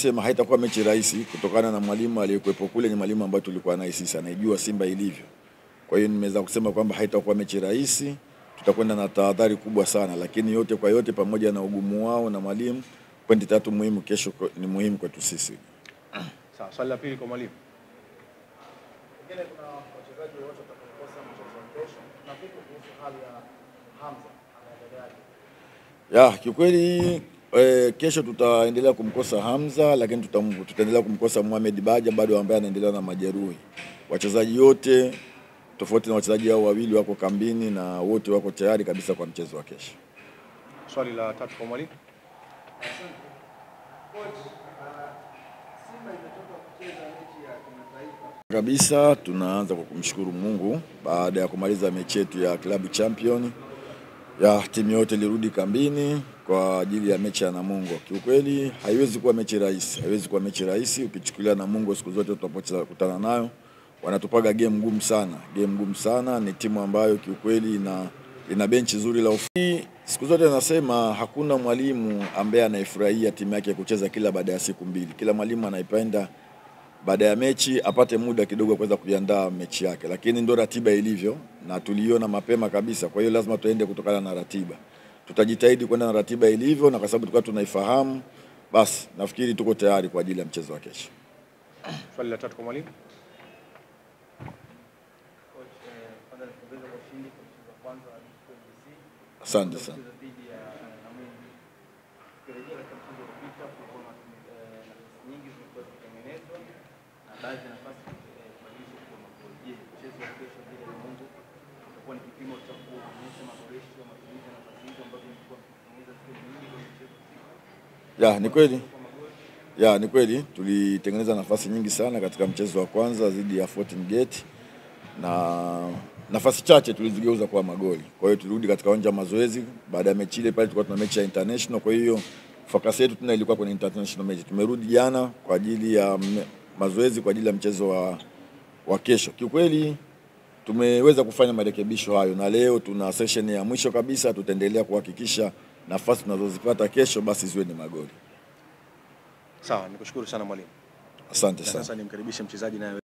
nimesema haitakuwa mechi rahisi kutokana na mwalimu aliyekuepo kule, ni mwalimu ambaye tulikuwa naye sisi, anaijua Simba ilivyo. Kwa hiyo nimeweza kusema kwamba haitakuwa mechi rahisi, tutakwenda na tahadhari kubwa sana, lakini yote kwa yote pamoja na ugumu wao na mwalimu, pointi 3 muhimu kesho ni muhimu kwetu sisi. Sawa, swali la pili kwa mwalimu. Pengine kuna wachezaji wote watakaokosa mchezo wa kesho, na vipi kuhusu hali ya Hamza, anaendeleaje? Kiukweli kesho tutaendelea kumkosa Hamza, lakini tutaendelea kumkosa Mohamed Baja bado ambaye anaendelea na majeruhi. Wachezaji wote tofauti na wachezaji hao wawili wako kambini na wote wako tayari kabisa kwa mchezo wa kesho. Swali la tatu kwa mwalimu. Kabisa tunaanza kwa kumshukuru Mungu baada ya kumaliza mechi yetu ya Club Champion. Timu yote ilirudi kambini kwa ajili ya mechi ya Namungo. Kiukweli haiwezi kuwa mechi rahisi, ukichukulia Namungo siku zote tunapokutana nayo wanatupaga game ngumu sana. Ni timu ambayo kiukweli ina benchi nzuri la ufundi. Siku zote nasema hakuna mwalimu ambaye anaifurahia timu yake kucheza kila baada ya siku mbili. Kila mwalimu anaipenda baada ya mechi apate muda kidogo kuweza kujiandaa mechi yake, lakini ndio ratiba ilivyo na tuliona mapema kabisa. Kwa hiyo lazima tuende kutokana na ratiba. Tutajitahidi kwenda na ratiba ilivyo, na kwa sababu tulikuwa tunaifahamu, basi nafikiri tuko tayari kwa ajili ya mchezo wa kesho. Swali la tatu kwa mwalimu. Asante sana. Ni kweli tulitengeneza nafasi nyingi sana katika mchezo wa kwanza dhidi ya Fountain Gate, na nafasi chache tulizigeuza kwa magoli. Kwa hiyo tulirudi katika uwanja wa mazoezi baada ya mechi ile, pale tulikuwa tuna mechi ya international. Kwa hiyo focus yetu tuna ilikuwa kwenye international match. Tumerudi jana kwa ajili ya mazoezi kwa ajili ya mchezo wa kesho. Kiukweli tumeweza kufanya marekebisho hayo, na leo tuna session ya mwisho kabisa. Tutaendelea kuhakikisha nafasi tunazozipata kesho basi ziwe ni magoli. Sawa, nikushukuru sana mwalimu. Asante sana. Sasa nimkaribishe mchezaji naye.